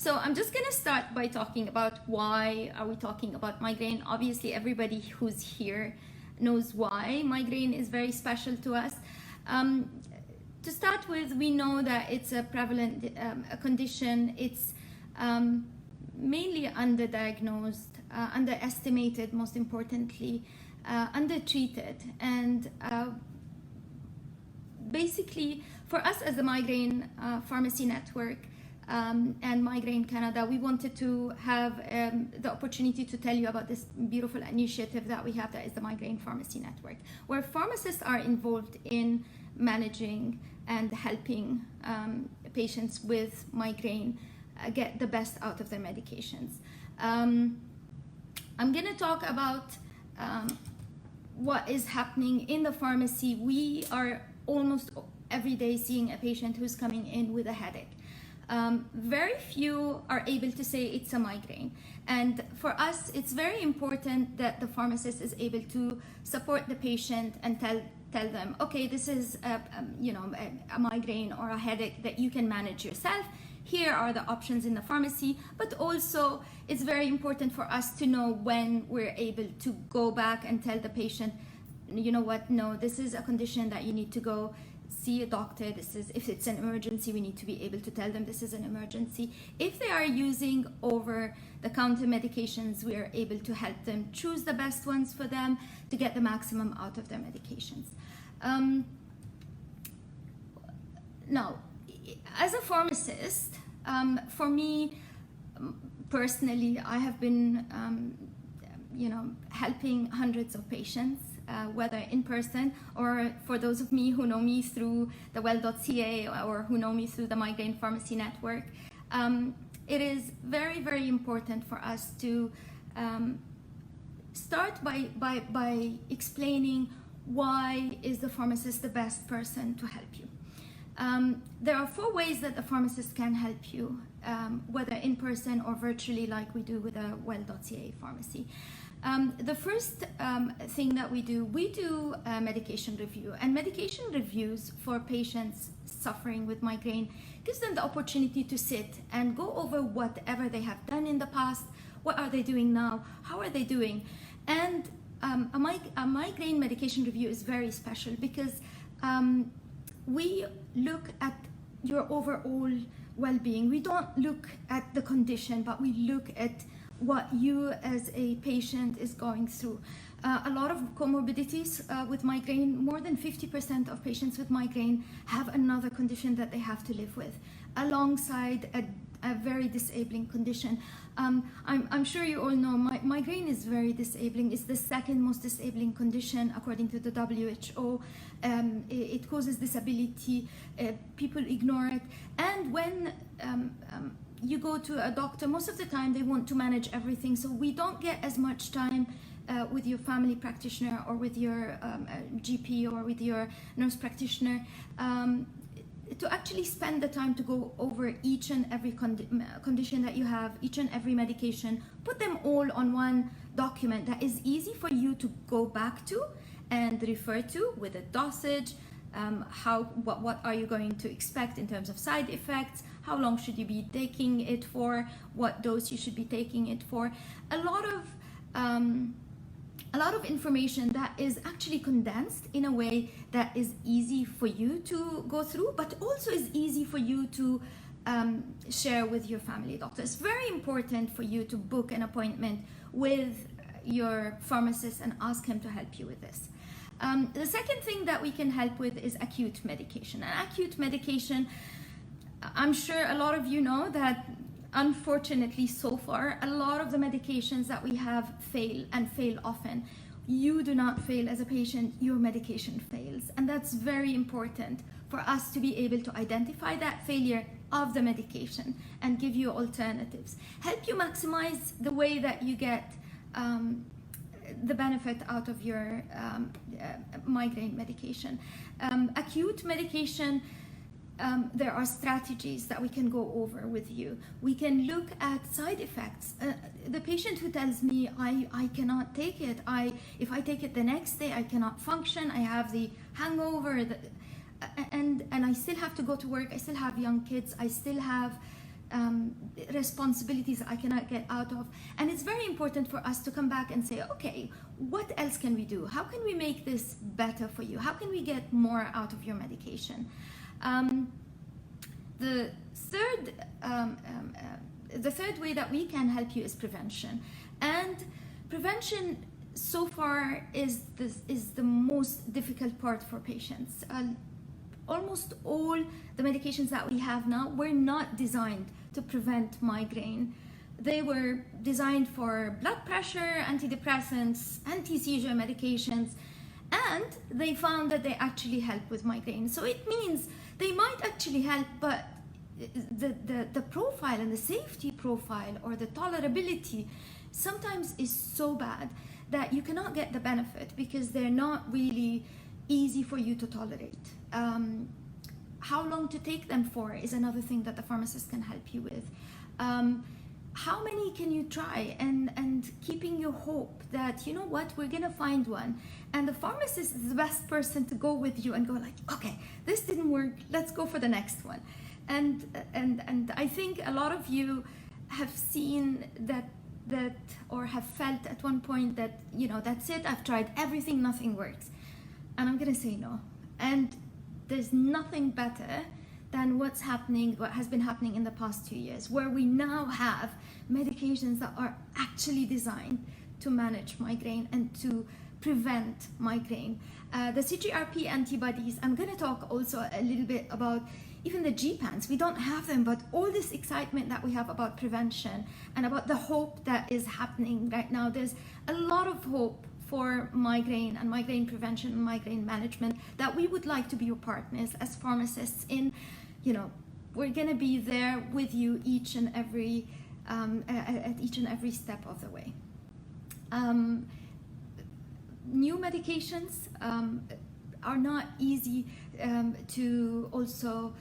So I'm just going to start by talking about why are we talking about migraine. Obviously, everybody who's here knows why migraine is very special to us. To start with, we know that it's a prevalent condition. It's mainly underdiagnosed, underestimated, most importantly, undertreated. And basically, for us as the Migraine Pharmacy Network and Migraine Canada, we wanted to have the opportunity to tell you about this beautiful initiative that we have, that is the Migraine Pharmacy Network, where pharmacists are involved in managing and helping patients with migraine get the best out of their medications. I'm going to talk about what is happening in the pharmacy. We are almost every day seeing a patient who's coming in with a headache. Very few are able to say it's a migraine. And for us, it's very important that the pharmacist is able to support the patient and tell them, okay, this is a migraine or a headache that you can manage yourself. Here are the options in the pharmacy. But also, it's very important for us to know when we're able to go back and tell the patient, you know what, no, this is a condition that you need to go see a doctor. This is, if it's an emergency, we need to be able to tell them this is an emergency. If they are using over-the-counter medications, we are able to help them choose the best ones for them to get the maximum out of their medications. Now, as a pharmacist, for me personally, I have been helping hundreds of patients, whether in person or for those of me who know me through the well.ca or who know me through the Migraine Pharmacy Network. It is very, very important for us to start by explaining why is the pharmacist the best person to help you. There are 4 ways that the pharmacist can help you, whether in person or virtually, like we do with a well.ca pharmacy. The first thing that we do a medication review. And medication reviews for patients suffering with migraine gives them the opportunity to sit and go over whatever they have done in the past, what are they doing now, how are they doing. And a migraine medication review is very special because we look at your overall well-being. We don't look at the condition, but we look at what you as a patient is going through. A lot of comorbidities with migraine, more than 50% of patients with migraine have another condition that they have to live with, alongside a very disabling condition. I'm sure you all know migraine is very disabling. It's the second most disabling condition according to the WHO. It causes disability. People ignore it. And when you go to a doctor, most of the time they want to manage everything. So we don't get as much time with your family practitioner or with your GP or with your nurse practitioner to actually spend the time to go over each and every condition that you have, each and every medication, put them all on one document that is easy for you to go back to and refer to with a dosage, what are you going to expect in terms of side effects, how long should you be taking it for, what dose you should be taking it for. A lot of information that is actually condensed in a way that is easy for you to go through, but also is easy for you to share with your family doctor. It's very important for you to book an appointment with your pharmacist and ask him to help you with this. The second thing that we can help with is acute medication. And acute medication, I'm sure a lot of you know that unfortunately so far, a lot of the medications that we have fail and fail often. You do not fail as a patient, your medication fails. And that's very important for us to be able to identify that failure of the medication and give you alternatives. Help you maximize the way that you get the benefit out of your migraine medication. Acute medication, there are strategies that we can go over with you. We can look at side effects. The patient who tells me, I cannot take it, if I take it the next day, I cannot function, I have the hangover, and I still have to go to work, I still have young kids, I still have responsibilities I cannot get out of. And it's very important for us to come back and say, okay, what else can we do? How can we make this better for you? How can we get more out of your medication? The third way that we can help you is prevention. And prevention so far is the most difficult part for patients. Almost all the medications that we have now were not designed to prevent migraine. They were designed for blood pressure, antidepressants, anti-seizure medications, and they found that they actually help with migraine. So it means they might actually help, but the profile and the safety profile or the tolerability sometimes is so bad that you cannot get the benefit because they're not really easy for you to tolerate. How long to take them for is another thing that the pharmacist can help you with. How many can you try, and keeping your hope that, you know what, we're gonna find one, and the pharmacist is the best person to go with you and go like, okay, this didn't work, let's go for the next one. And I think a lot of you have seen that or have felt at one point that, you know, that's it, I've tried everything, nothing works. And I'm gonna say no. And there's nothing better than what has been happening in the past 2 years, where we now have medications that are actually designed to manage migraine and to prevent migraine. The CGRP antibodies, I'm gonna talk also a little bit about even the GPANs. We don't have them, but all this excitement that we have about prevention and about the hope that is happening right now, there's a lot of hope for migraine and migraine prevention and migraine management that we would like to be your partners as pharmacists in. You know, we're gonna be there with you each and every at each and every step of the way. New medications are not easy to also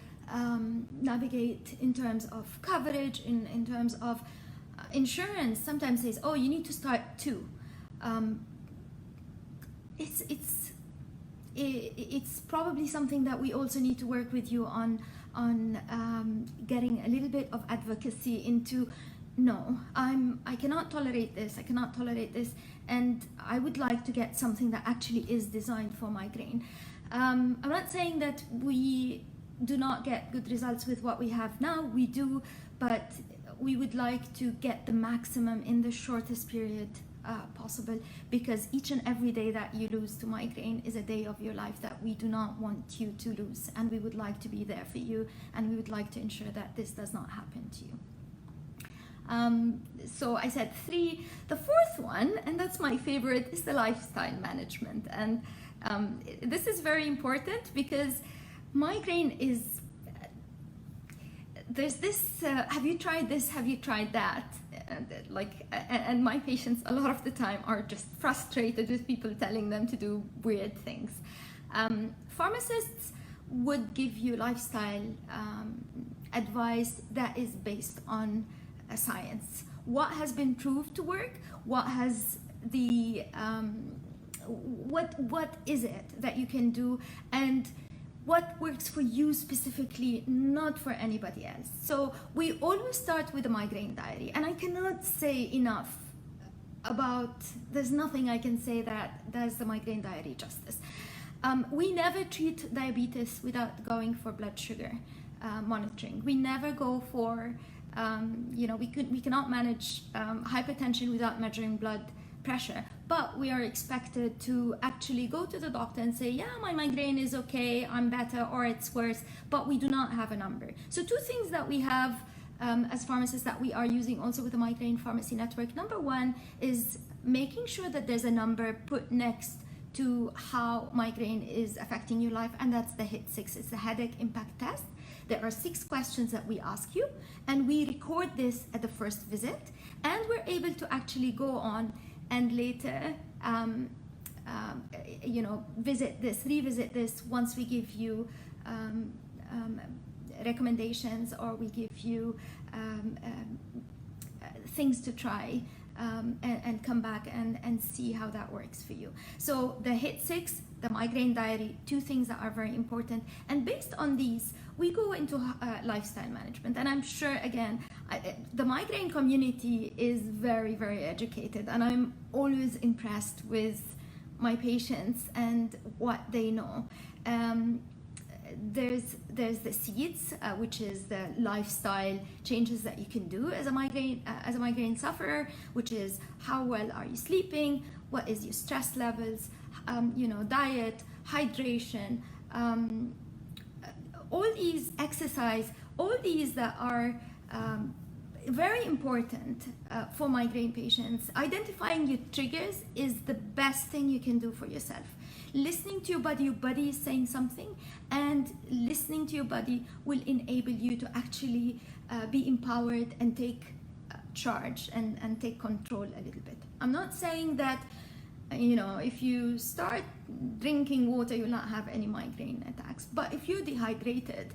navigate in terms of coverage, in terms of insurance. Sometimes says, oh, you need to start 2. It's probably something that we also need to work with you on getting a little bit of advocacy into, no, I cannot tolerate this, and I would like to get something that actually is designed for migraine. I'm not saying that we do not get good results with what we have now, we do, but we would like to get the maximum in the shortest period possible, because each and every day that you lose to migraine is a day of your life that we do not want you to lose, and we would like to be there for you, and we would like to ensure that this does not happen to you. So I said 3. The fourth one, and that's my favorite, is the lifestyle management. And this is very important because migraine is, there's this, have you tried this, have you tried that? And my patients a lot of the time are just frustrated with people telling them to do weird things. Pharmacists would give you lifestyle advice that is based on science. What has been proved to work? What has the what is it that you can do, and what works for you specifically, not for anybody else. So we always start with a migraine diary, and I cannot say enough about, there's nothing I can say that does the migraine diary justice. We never treat diabetes without going for blood sugar monitoring. We never go for we cannot manage hypertension without measuring blood pressure, but we are expected to actually go to the doctor and say, yeah, my migraine is okay, I'm better, or it's worse, but we do not have a number. So 2 things that we have as pharmacists that we are using also with the Migraine Pharmacy Network. Number 1 is making sure that there's a number put next to how migraine is affecting your life, and that's the HIT6. It's the Headache Impact Test. There are 6 questions that we ask you, and we record this at the first visit, and we're able to actually go on and later revisit this once we give you recommendations, or we give you things to try and come back and see how that works for you. So the HIT6, the migraine diary, two things that are very important. And based on these, we go into lifestyle management. And I'm sure, again, the migraine community is very, very educated. And I'm always impressed with my patients and what they know. There's the seeds, which is the lifestyle changes that you can do as a migraine sufferer, which is how well are you sleeping, what is your stress levels, diet, hydration, all these exercise, all these that are very important for migraine patients. Identifying your triggers is the best thing you can do for yourself. Listening to your body is saying something, and listening to your body will enable you to actually be empowered and take charge and take control a little bit. I'm not saying that, if you start drinking water, you'll not have any migraine attacks. But if you're dehydrated,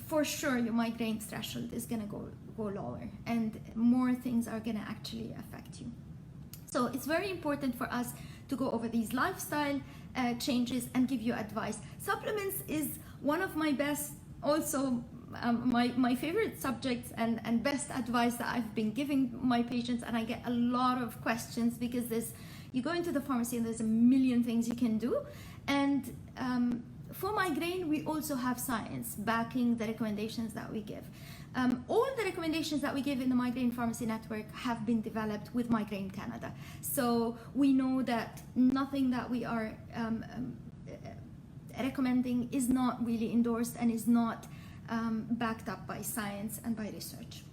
for sure your migraine threshold is gonna go lower, and more things are gonna actually affect you. So it's very important for us to go over these lifestyle changes and give you advice. Supplements is one of my best, also my favorite subjects and best advice that I've been giving my patients, and I get a lot of questions because you go into the pharmacy and there's a million things you can do. And for migraine, we also have science backing the recommendations that we give. All the recommendations that we give in the Migraine Pharmacy Network have been developed with Migraine Canada. So we know that nothing that we are recommending is not really endorsed and is not backed up by science and by research.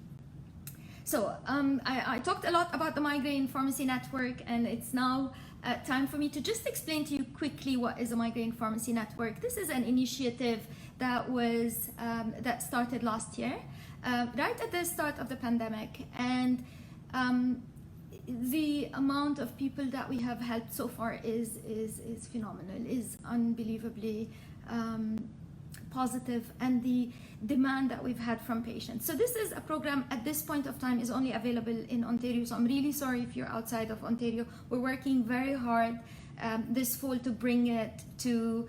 So I talked a lot about the Migraine Pharmacy Network, and it's now time for me to just explain to you quickly what is a Migraine Pharmacy Network. This is an initiative that started last year, right at the start of the pandemic, and the amount of people that we have helped so far is phenomenal, is unbelievably positive, and the demand that we've had from patients. So this is a program at this point of time is only available in Ontario, so I'm really sorry if you're outside of Ontario. We're working very hard this fall to bring it to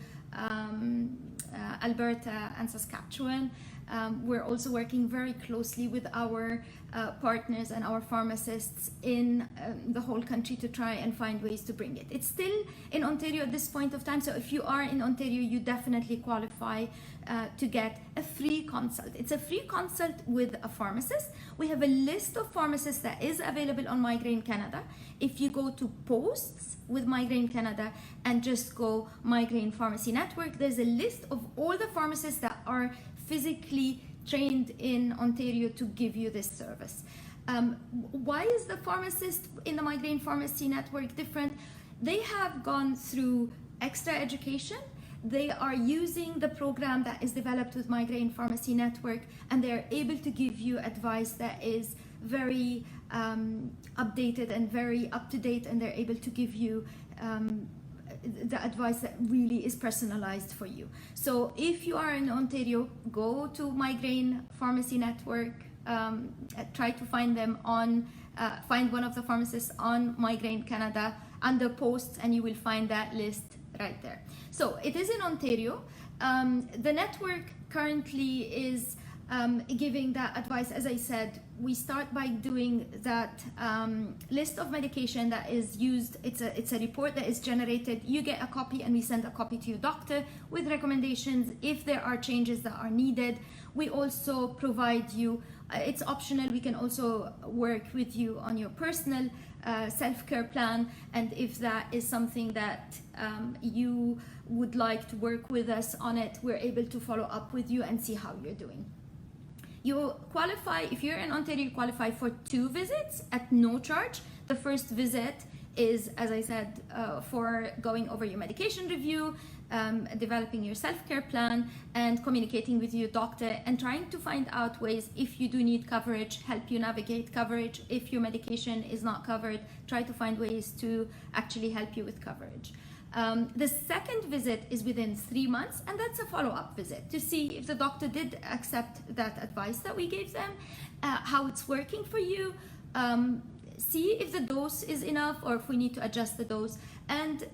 Alberta and Saskatchewan. We're also working very closely with our partners and our pharmacists in the whole country to try and find ways to bring it. It's still in Ontario at this point of time, so if you are in Ontario, you definitely qualify to get a free consult. It's a free consult with a pharmacist. We have a list of pharmacists that is available on Migraine Canada. If you go to posts with Migraine Canada and just go Migraine Pharmacy Network, there's a list of all the pharmacists that are physically trained in Ontario to give you this service. Why is the pharmacist in the Migraine Pharmacy Network different? They have gone through extra education. They are using the program that is developed with Migraine Pharmacy Network, and they're able to give you advice that is very updated and very up-to-date, and they're able to give you the advice that really is personalized for you. So if you are in Ontario, go to Migraine Pharmacy Network, try to find them find one of the pharmacists on Migraine Canada under posts, and you will find that list right there. So it is in Ontario. The network currently is giving that advice. As I said, we start by doing that list of medication that is used. It's a report that is generated. You get a copy, and we send a copy to your doctor with recommendations if there are changes that are needed. We also provide you, it's optional, we can also work with you on your personal self-care plan, and if that is something that you would like to work with us on it, we're able to follow up with you and see how you're doing. You qualify, if you're in Ontario, you qualify for 2 visits at no charge. The first visit is, as I said, for going over your medication review, developing your self-care plan, and communicating with your doctor and trying to find out ways, if you do need coverage, help you navigate coverage. If your medication is not covered, try to find ways to actually help you with coverage. The second visit is within 3 months, and that's a follow-up visit to see if the doctor did accept that advice that we gave them, how it's working for you. see if the dose is enough or if we need to adjust the dose, and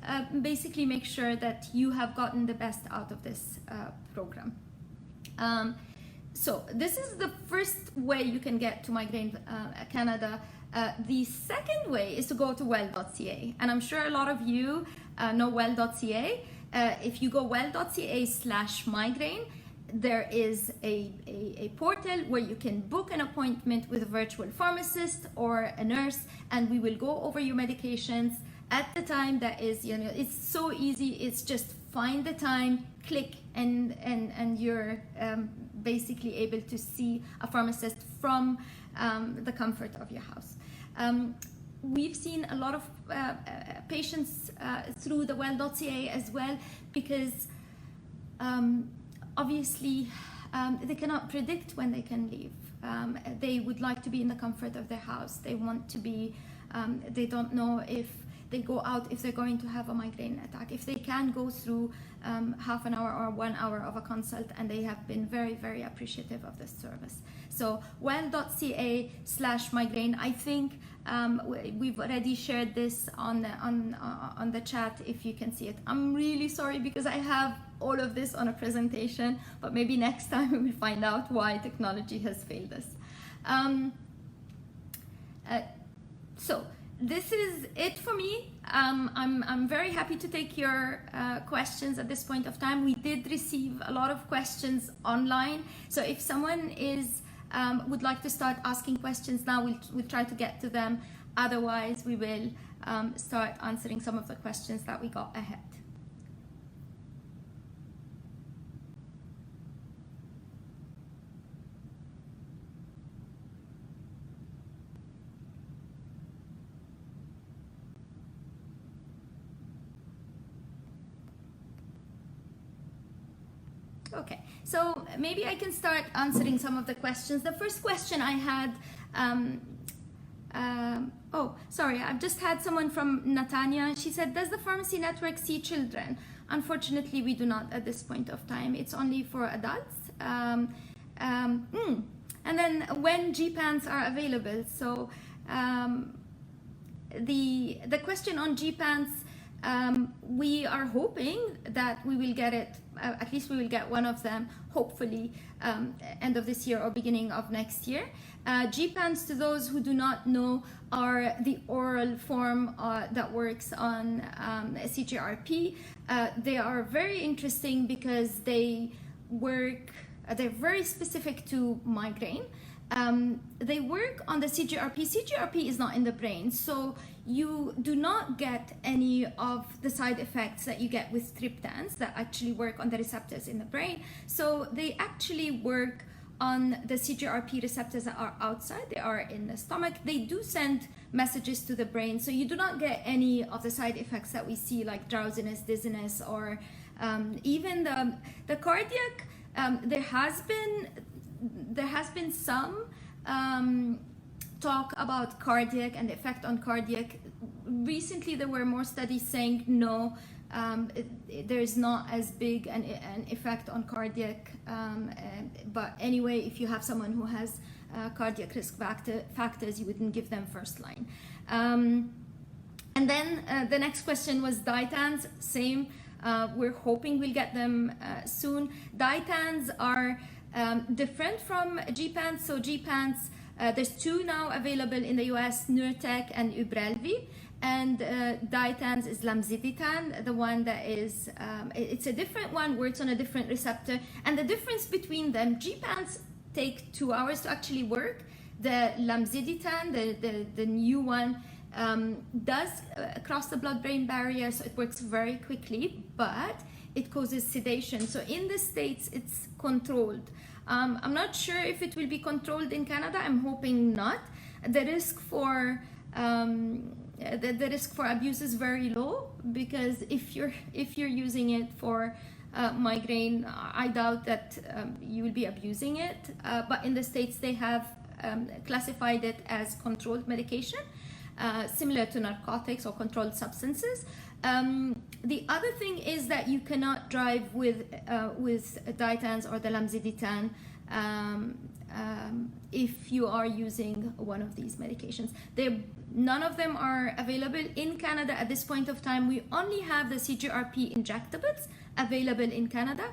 basically make sure that you have gotten the best out of this program. So this is the first way you can get to Migraine Canada. The second way is to go to well.ca, and I'm sure a lot of you know well.ca. If you go well.ca/migraine, there is a portal where you can book an appointment with a virtual pharmacist or a nurse, and we will go over your medications at the time that is, it's so easy. It's just find the time, click, and you're basically able to see a pharmacist from the comfort of your house. We've seen a lot of patients through the well.ca as well, because obviously they cannot predict when they can leave. They would like to be in the comfort of their house. They want to be, they don't know if they go out, if they're going to have a migraine attack, if they can go through half an hour or 1 hour of a consult, and they have been very, very appreciative of this service. So well.ca/migraine, I think we've already shared this on the chat if you can see it. I'm really sorry because I have all of this on a presentation, but maybe next time we will find out why technology has failed us. So this is it for me. I'm very happy to take your questions at this point of time. We did receive a lot of questions online, so if someone would like to start asking questions now, we'll try to get to them. Otherwise, we will start answering some of the questions that we got ahead. Okay, so maybe I can start answering some of the questions. The first question I had, oh, sorry, I've just had someone from Natanya. She said, does the pharmacy network see children? Unfortunately, we do not at this point of time. It's only for adults. And then when GPANs are available. So the question on GPANs, we are hoping that we will get it, at least we will get one of them, hopefully end of this year or beginning of next year. GPANs, to those who do not know, are the oral form that works on CGRP. They are very interesting because they work, they're very specific to migraine. They work on the CGRP. CGRP is not in the brain, so you do not get any of the side effects that you get with triptans that actually work on the receptors in the brain. So they actually work on the CGRP receptors that are outside. They are in the stomach. They do send messages to the brain, so you do not get any of the side effects that we see, like drowsiness, dizziness, or even the cardiac. There has been some talk about cardiac and the effect on cardiac. Recently, there were more studies saying no, there is not as big an effect on cardiac. But anyway, if you have someone who has cardiac risk factors, you wouldn't give them first line. And then the next question was Ditans. Same. We're hoping we'll get them soon. Ditans are different from GPANs. So GPANs, there's two now available in the US, Nurtec and Ubrelvy. And Ditans is lamziditan, the one that is, it's a different one, works on a different receptor. And the difference between them, GPANs take 2 hours to actually work. The lamziditan, the new one, does cross the blood-brain barrier, so it works very quickly, but it causes sedation. So in the States, it's controlled. I'm not sure if it will be controlled in Canada. I'm hoping not. The risk for the risk for abuse is very low, because if you're using it for migraine, I doubt that you will be abusing it. But in the States, they have classified it as controlled medication, similar to narcotics or controlled substances. The other thing is that you cannot drive with Ditans or the lamziditan. if you are using one of these medications. None of them are available in Canada at this point of time. We only have the CGRP injectables available in Canada,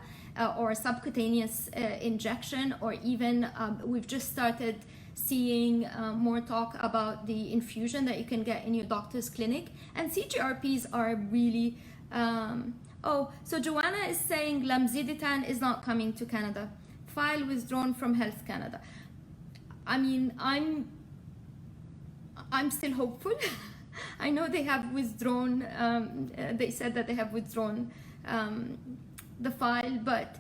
or subcutaneous injection, or even we've just started seeing more talk about the infusion that you can get in your doctor's clinic. And CGRPs are really oh, so Joanna is saying lamziditan is not coming to Canada. File withdrawn from Health Canada. I mean, I'm still hopeful. I know they have withdrawn, they said that they have withdrawn the file, but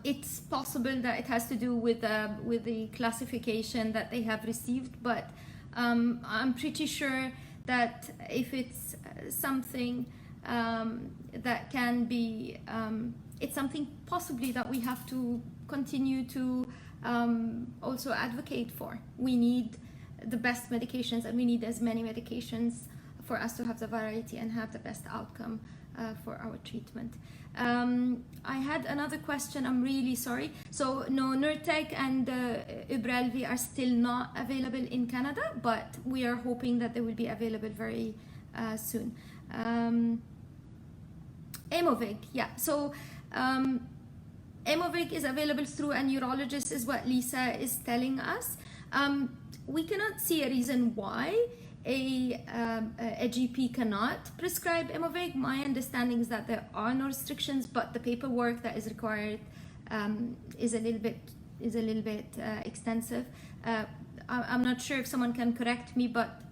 it's possible that it has to do with the classification that they have received. But I'm pretty sure that if it's something that can be, it's something possibly that we have to continue to also advocate for. We need the best medications, and we need as many medications for us to have the variety and have the best outcome for our treatment. I had another question, I'm really sorry. So no, Nurtec and Ubrelvy are still not available in Canada, but we are hoping that they will be available very soon. Aimovig, yeah, so Aimovig is available through a neurologist, is what Lisa is telling us. We cannot see a reason why a GP cannot prescribe Aimovig. My understanding is that there are no restrictions, but the paperwork that is required is a little bit extensive. I'm not sure if someone can correct me, but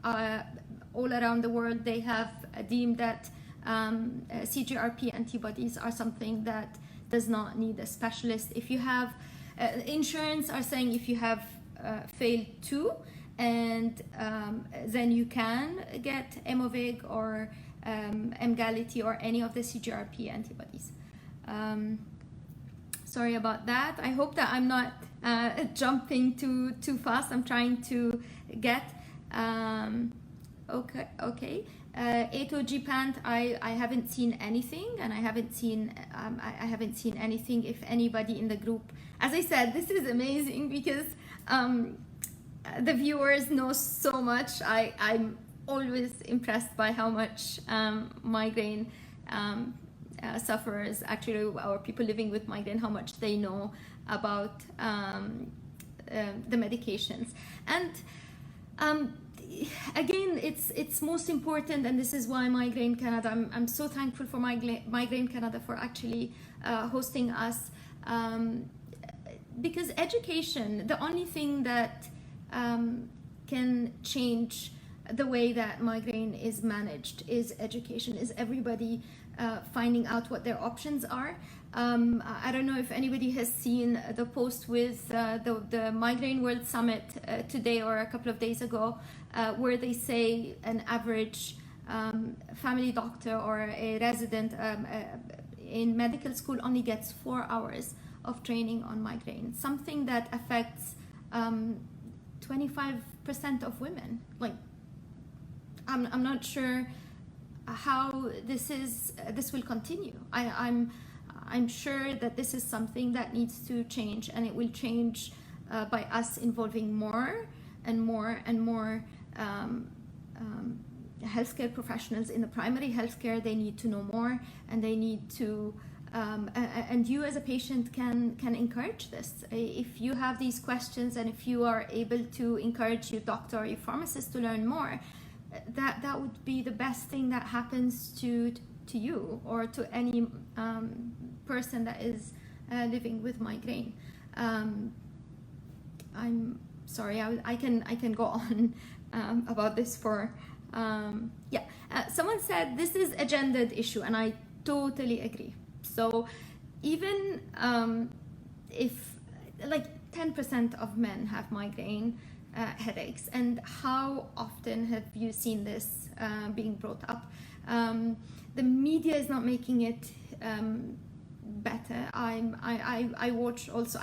all around the world they have deemed that CGRP antibodies are something that does not need a specialist. If you have insurance are saying if you have failed 2, and then you can get Aimovig or Emgality or any of the CGRP antibodies. Sorry about that. I hope that I'm not jumping too fast. I'm trying to get okay. Atogepant, I haven't seen anything, and I haven't seen anything. If anybody in the group, as I said, this is amazing because the viewers know so much. I'm always impressed by how much migraine sufferers, actually, or people living with migraine, how much they know about the medications. And again, it's most important, and this is why Migraine Canada, I'm so thankful for Migraine Canada for actually hosting us, because education, the only thing that can change the way that migraine is managed is education, is everybody finding out what their options are. I don't know if anybody has seen the post with the Migraine World Summit today or a couple of days ago, where they say an average family doctor or a resident in medical school only gets 4 hours of training on migraine, something that affects 25% of women. Like, I'm not sure how this will continue. I'm sure that this is something that needs to change, and it will change by us involving more and more and more healthcare professionals in the primary healthcare. They need to know more, and they need to and you as a patient can encourage this. If you have these questions, and if you are able to encourage your doctor or your pharmacist to learn more, that would be the best thing that happens to you or to any person that is living with migraine. I'm sorry, I can go on about this for someone said this is a gendered issue, and I totally agree. So even if like 10% of men have migraine headaches, and how often have you seen this being brought up? The media is not making it better. I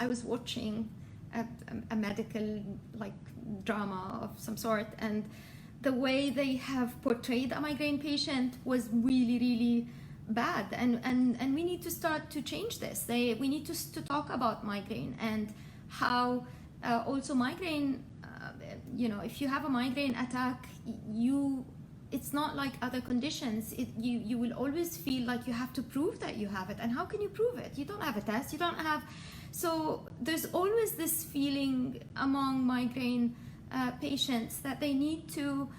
was watching a medical like drama of some sort, and the way they have portrayed a migraine patient was really bad, and we need to start to change this. We need to talk about migraine and how Also migraine, if you have a migraine attack, it's not like other conditions. You will always feel like you have to prove that you have it. And how can you prove it? You don't have a test, you don't have... So there's always this feeling among migraine patients that they need to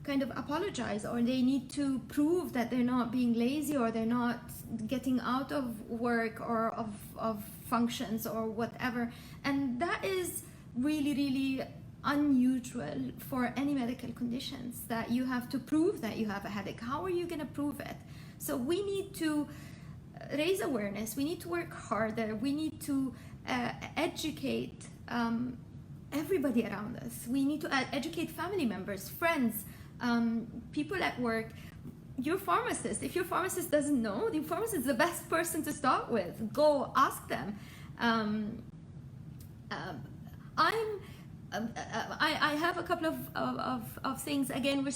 kind of apologize, or they need to prove that they're not being lazy, or they're not getting out of work or of functions or whatever. And that is really, really unusual for any medical conditions, that you have to prove that you have a headache. How are you going to prove it? So we need to raise awareness, we need to work harder, we need to educate everybody around us. We need to educate family members, friends, people at work, your pharmacist. If your pharmacist doesn't know, the pharmacist is the best person to start with. Go ask them. I have a couple of things. Again, we're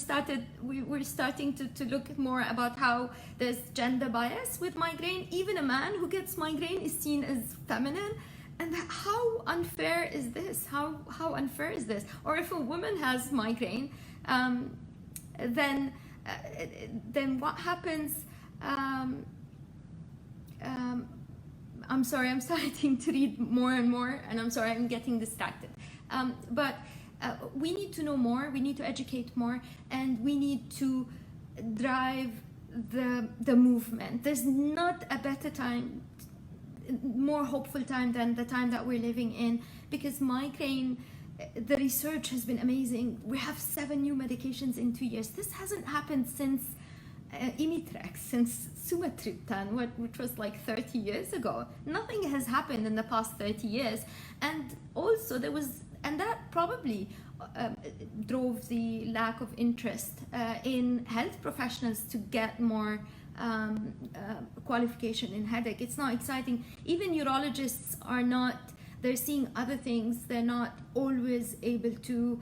starting to look more about how there's gender bias with migraine. Even a man who gets migraine is seen as feminine. And how unfair is this? How unfair is this? Or if a woman has migraine, then what happens? I'm sorry, I'm starting to read more and more, and I'm sorry, I'm getting distracted. But we need to know more, we need to educate more, and we need to drive the movement. There's not a better time, more hopeful time than the time that we're living in, because migraine, the research has been amazing. We have 7 new medications in 2 years. This hasn't happened since Imitrex, since Sumatriptan, which was like 30 years ago. Nothing has happened in the past 30 years. And also and that probably drove the lack of interest in health professionals to get more qualification in headache. It's not exciting. Even urologists are not, they're seeing other things. They're not always able to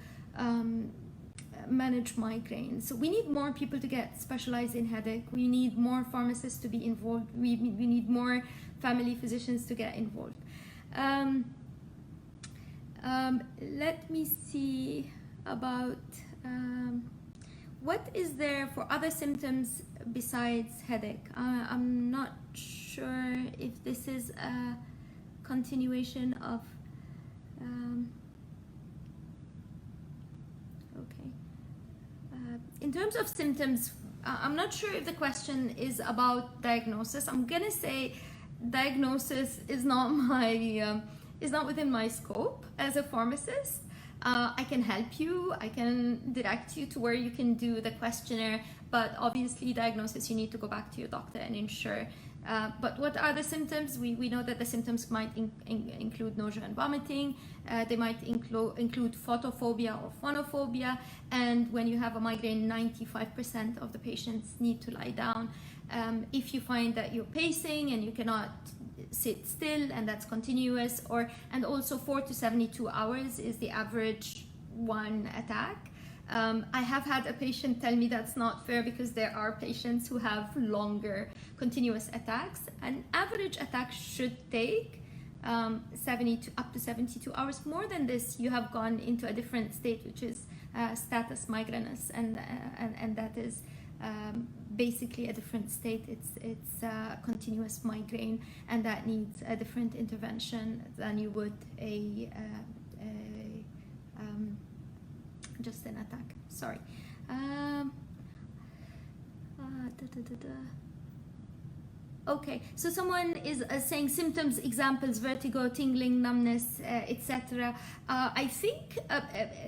manage migraines. So we need more people to get specialized in headache. We need more pharmacists to be involved. We need more family physicians to get involved. Let me see about what is there for other symptoms besides headache. I'm not sure if this is a continuation of okay. In terms of symptoms, I'm not sure if the question is about diagnosis. I'm gonna say diagnosis is not within my scope as a pharmacist. I can help you, I can direct you to where you can do the questionnaire, but obviously diagnosis, you need to go back to your doctor and ensure. But what are the symptoms? We know that the symptoms might include nausea and vomiting. They might include photophobia or phonophobia. And when you have a migraine, 95% of the patients need to lie down. If you find that you're pacing and you cannot sit still and that's continuous, and also 4 to 72 hours is the average one attack. I have had a patient tell me that's not fair, because there are patients who have longer continuous attacks. An average attack should take 70 to up to 72 hours. More than this, you have gone into a different state, which is status migrainous, and that is basically a different state. It's continuous migraine, and that needs a different intervention than you would just an attack. Sorry. Okay, so someone is saying symptoms, examples: vertigo, tingling, numbness, etc. I think,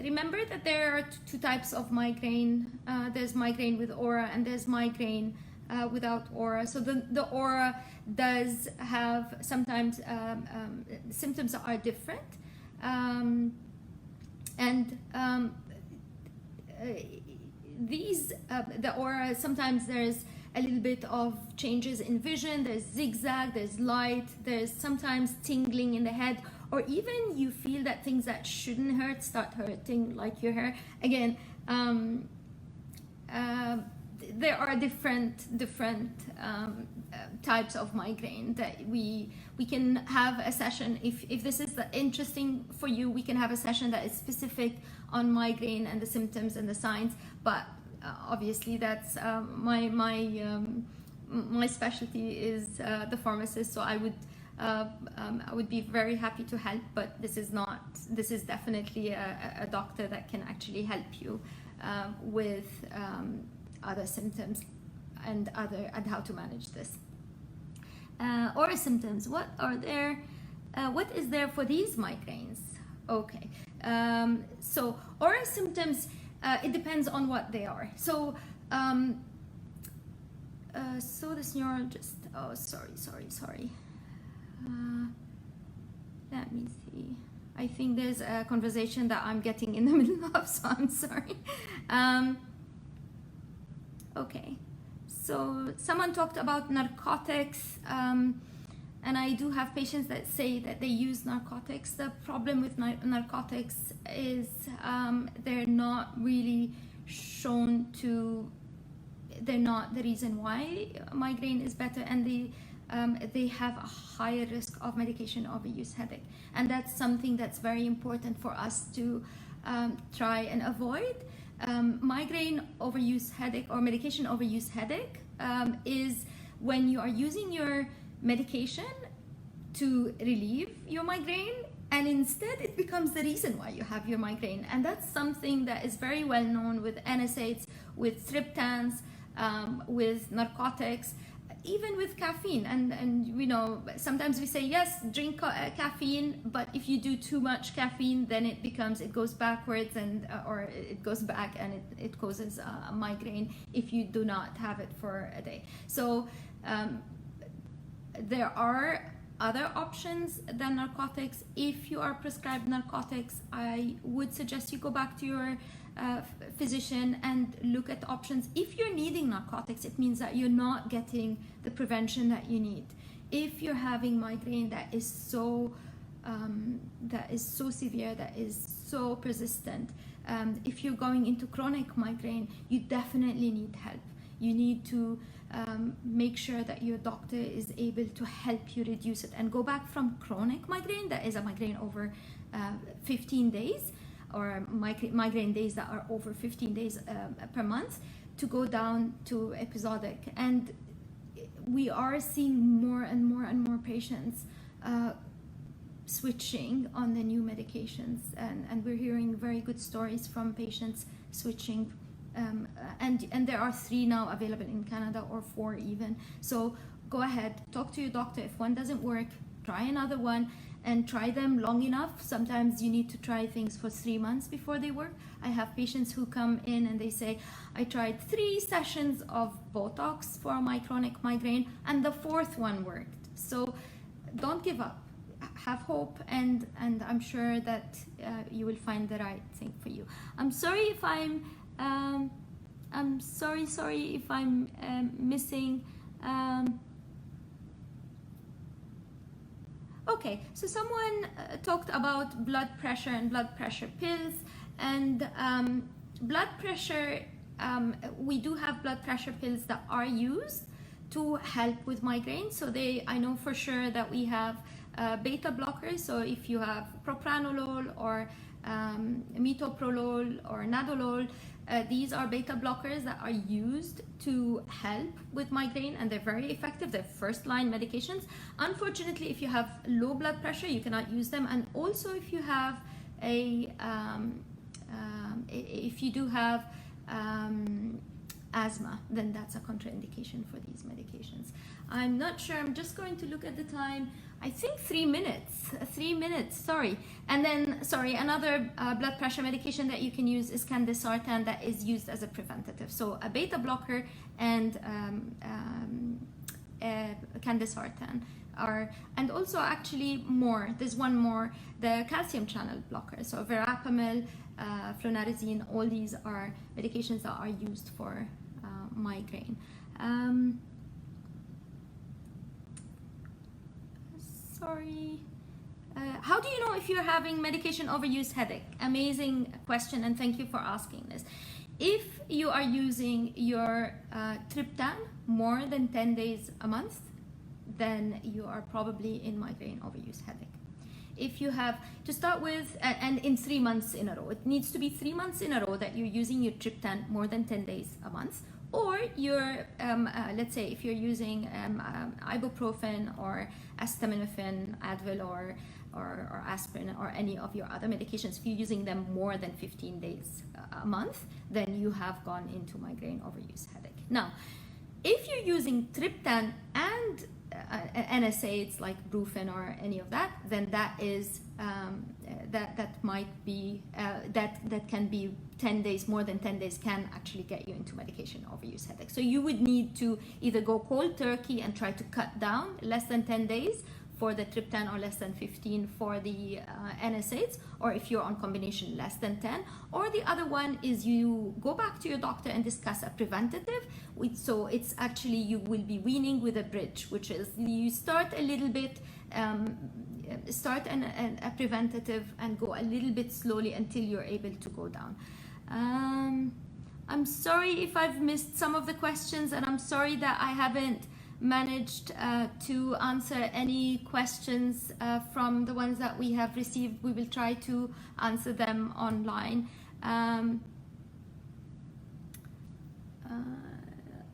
remember that there are 2 types of migraine. There's migraine with aura, and there's migraine without aura. So the aura does have sometimes symptoms that are different. The aura, sometimes there's a little bit of changes in vision, there's zigzag, there's light, there's sometimes tingling in the head, or even you feel that things that shouldn't hurt start hurting, like your hair. Again, there are different types of migraine that we can have a session. If this is interesting for you, we can have a session that is specific on migraine and the symptoms and the signs. But obviously, that's my specialty is the pharmacist. So I would be very happy to help. But this is definitely a doctor that can actually help you with other symptoms and how to manage this. Aura symptoms. What is there for these migraines? Okay. So aura symptoms, it depends on what they are. So so this neurologist. Oh, sorry. Let me see. I think there's a conversation that I'm getting in the middle of, so I'm sorry. Okay, so someone talked about narcotics, and I do have patients that say that they use narcotics. The problem with narcotics is they're not really shown to, they're not the reason why migraine is better, and they have a higher risk of medication overuse headache, and that's something that's very important for us to try and avoid. Migraine overuse headache or medication overuse headache is when you are using your medication to relieve your migraine, and instead it becomes the reason why you have your migraine. And that's something that is very well known with NSAIDs, with triptans, with narcotics, even with caffeine. And you know, sometimes we say yes, drink caffeine, but if you do too much caffeine, then it goes backwards, and or it goes back, and it causes a migraine if you do not have it for a day. So there are other options than narcotics. If you are prescribed narcotics, I would suggest you go back to your physician and look at options. If you're needing narcotics, it means that you're not getting the prevention that you need. If you're having migraine that is so severe, that is so persistent, if you're going into chronic migraine, you definitely need help. You need to make sure that your doctor is able to help you reduce it and go back from chronic migraine, that is a migraine over 15 days, or migraine days that are over 15 days per month, to go down to episodic. And we are seeing more and more patients switching on the new medications, and we're hearing very good stories from patients switching. And there are 3 now available in Canada, or 4 even. So go ahead, talk to your doctor. If one doesn't work, try another one, and try them long enough. Sometimes you need to try things for 3 months before they work. I have patients who come in and they say, I tried 3 sessions of Botox for my chronic migraine, and the 4th one worked. So don't give up. Have hope, and I'm sure that you will find the right thing for you. I'm sorry if I'm sorry if I'm missing. Okay, so someone talked about blood pressure and blood pressure pills, and blood pressure. We do have blood pressure pills that are used to help with migraine. So I know for sure that we have beta blockers. So if you have propranolol or metoprolol or nadolol, these are beta blockers that are used to help with migraine, and they're very effective. They're first-line medications. Unfortunately, if you have low blood pressure, you cannot use them. And also, if you have if you do have asthma, then that's a contraindication for these medications. I'm not sure. I'm just going to look at the time. I think 3 minutes. 3 minutes. Sorry. And then, another blood pressure medication that you can use is candesartan, that is used as a preventative. So a beta blocker and candesartan are, and also actually more. There's one more, the calcium channel blocker. So verapamil, flunarizine. All these are medications that are used for migraine. Sorry. How do you know if you're having medication overuse headache? Amazing question, and thank you for asking this. If you are using your triptan more than 10 days a month, then you are probably in migraine overuse headache. If you have, to start with, and in 3 months in a row, it needs to be 3 months in a row that you're using your triptan more than 10 days a month, or you're, let's say if you're using ibuprofen or acetaminophen, Advil, or aspirin, or any of your other medications, if you're using them more than 15 days a month, then you have gone into migraine overuse headache. Now, if you're using triptan and NSAIDs like Brufen or any of that, then that is that might be that can be 10 days, more than 10 days can actually get you into medication overuse headache. So you would need to either go cold turkey and try to cut down less than 10 days for the triptan, or less than 15 for the NSAIDs, or if you're on combination, less than 10. Or the other one is you go back to your doctor and discuss a preventative. So it's actually, you will be weaning with a bridge, which is you start a little bit, start a preventative and go a little bit slowly until you're able to go down. I'm sorry if I've missed some of the questions, and I'm sorry that I haven't managed to answer any questions from the ones that we have received. We will try to answer them online.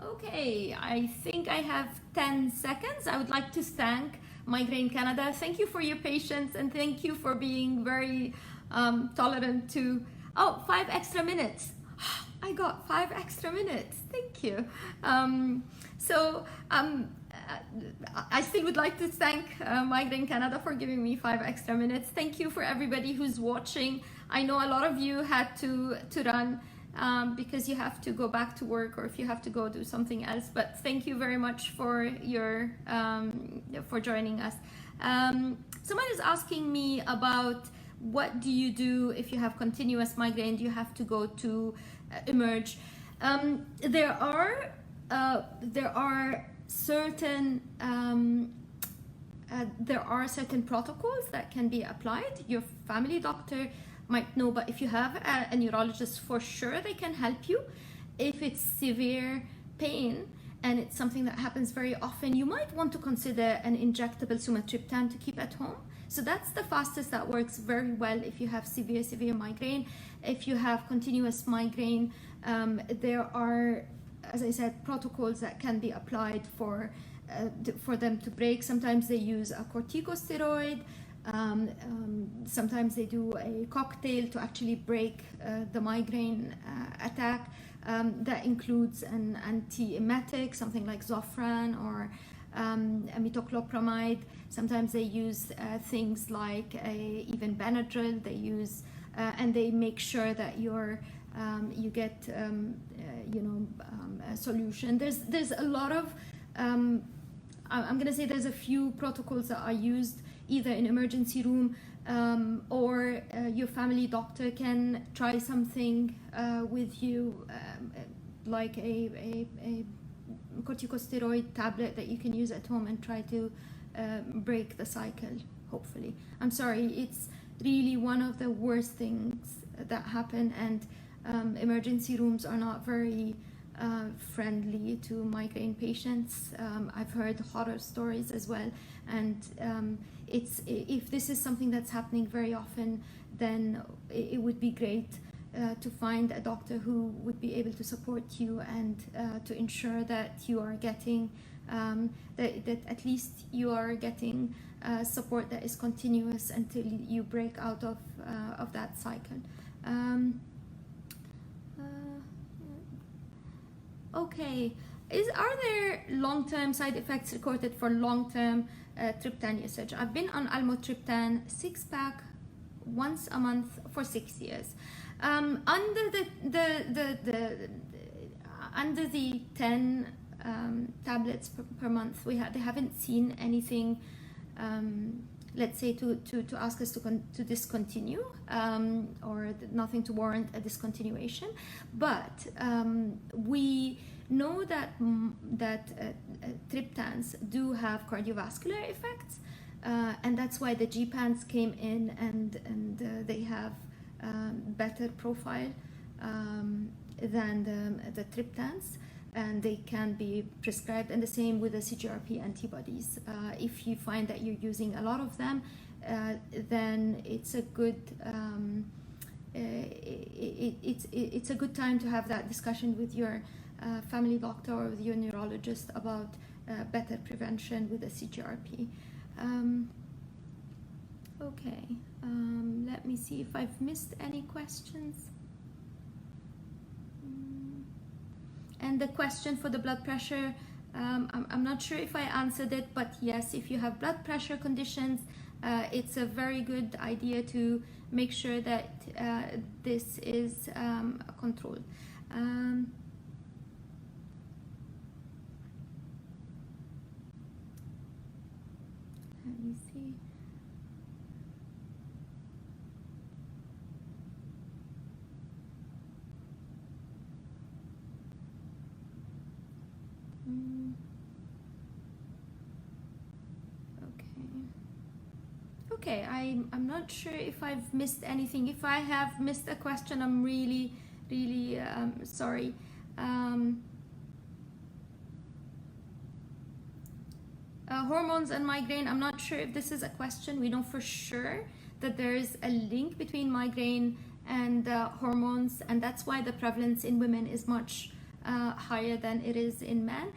Okay, I think I have 10 seconds. I would like to thank Migraine Canada. Thank you for your patience, and thank you for being very tolerant to, 5 extra minutes. I got 5 extra minutes. Thank you. I still would like to thank Migraine Canada for giving me 5 extra minutes. Thank you for everybody who's watching. I know a lot of you had to run because you have to go back to work, or if you have to go do something else. But thank you very much for your for joining us. Someone is asking me about, what do you do if you have continuous migraine? Do you have to go to Emerge? There are certain protocols that can be applied. Your family doctor might know, but if you have a neurologist, for sure they can help you. If it's severe pain and it's something that happens very often, you might want to consider an injectable sumatriptan to keep at home. So that's the fastest, that works very well if you have severe migraine. If you have continuous migraine, there are, as I said, protocols that can be applied for them to break. Sometimes they use a corticosteroid. Sometimes they do a cocktail to actually break the migraine attack. That includes an antiemetic, something like Zofran or metoclopramide. Sometimes they use things like even Benadryl. They use and they make sure that you get a solution. There's a lot of I'm going to say there's a few protocols that are used either in emergency room, or your family doctor can try something with you, like a corticosteroid tablet that you can use at home and try to break the cycle, hopefully. I'm sorry, it's really one of the worst things that happen, and emergency rooms are not very friendly to migraine patients. I've heard horror stories as well, and if this is something that's happening very often, then it would be great to find a doctor who would be able to support you and to ensure that you are getting that at least you are getting support that is continuous until you break out of that cycle. Okay, are there long-term side effects recorded for long-term triptan usage? I've been on almotriptan 6-pack once a month for 6 years. Under the 10 tablets per month, they haven't seen anything, let's say, to ask us to discontinue, or nothing to warrant a discontinuation. But we know that triptans do have cardiovascular effects, and that's why the GPANs came in, and they have better profile than the triptans, and they can be prescribed, and the same with the CGRP antibodies. If you find that you're using a lot of them, then it's a good it's a good time to have that discussion with your family doctor or with your neurologist about better prevention with the CGRP. Okay, let me see if I've missed any questions. And the question for the blood pressure, I'm not sure if I answered it, but yes, if you have blood pressure conditions, it's a very good idea to make sure that this is controlled. Let me see. Okay, I'm not sure if I've missed anything. If I have missed a question, I'm really sorry. Hormones and migraine, I'm not sure if this is a question. We know for sure that there is a link between migraine and hormones, and that's why the prevalence in women is much higher than it is in men.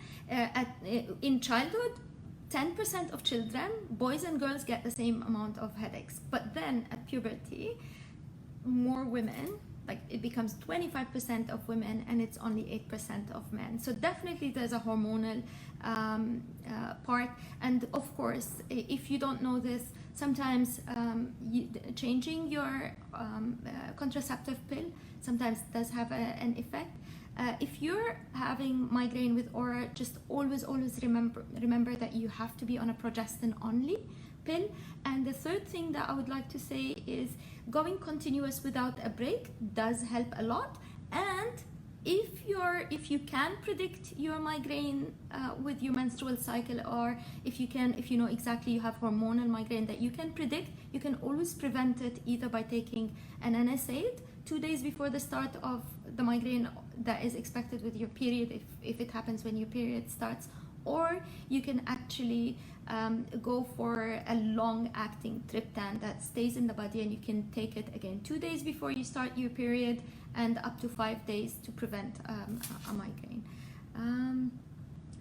In childhood, 10% of children, boys and girls, get the same amount of headaches. But then at puberty, more women, like it becomes 25% of women, and it's only 8% of men. So definitely there's a hormonal part. And of course, if you don't know this, sometimes changing your contraceptive pill sometimes does have an effect. If you're having migraine with aura, just always remember that you have to be on a progestin only pill. And the third thing that I would like to say is going continuous without a break does help a lot. And if you can predict your migraine with your menstrual cycle, or if you know exactly you have hormonal migraine that you can predict, you can always prevent it either by taking an NSAID 2 days before the start of the migraine that is expected with your period, if it happens when your period starts, or you can actually go for a long-acting triptan that stays in the body, and you can take it again 2 days before you start your period and up to 5 days to prevent a migraine.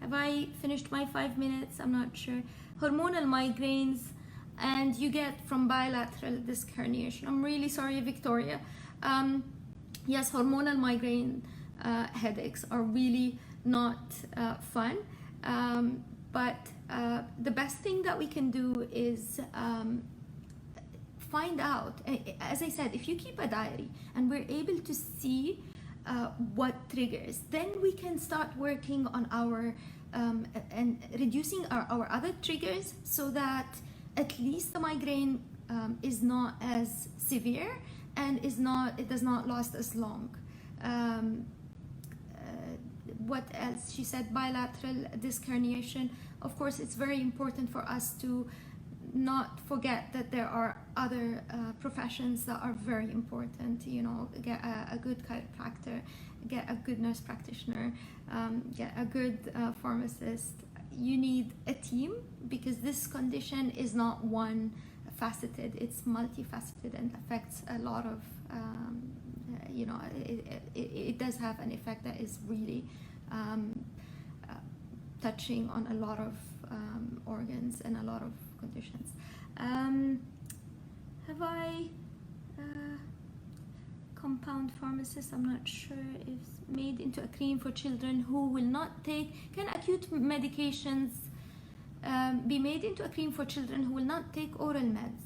Have I finished my 5 minutes? I'm not sure. Hormonal migraines, and you get from bilateral disc herniation. I'm really sorry, Victoria. Yes, hormonal migraine headaches are really not fun, but the best thing that we can do is find out, as I said, if you keep a diary and we're able to see what triggers, then we can start working on our and reducing our other triggers, so that at least the migraine is not as severe and it does not last as long. What else? She said bilateral disc herniation. Of course, it's very important for us to not forget that there are other professions that are very important. You know, get a good chiropractor, get a good nurse practitioner, get a good pharmacist. You need a team, because this condition is not one faceted, it's multifaceted and affects a lot of you know, it does have an effect that is really touching on a lot of organs and a lot of conditions. Have I compound pharmacist, I'm not sure if made into a cream for children who will not take, can acute medications be made into a cream for children who will not take oral meds?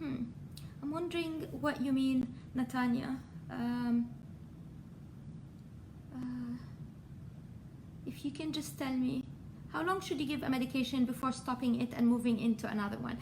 I'm wondering what you mean, Natanya. If you can just tell me, how long should you give a medication before stopping it and moving into another one?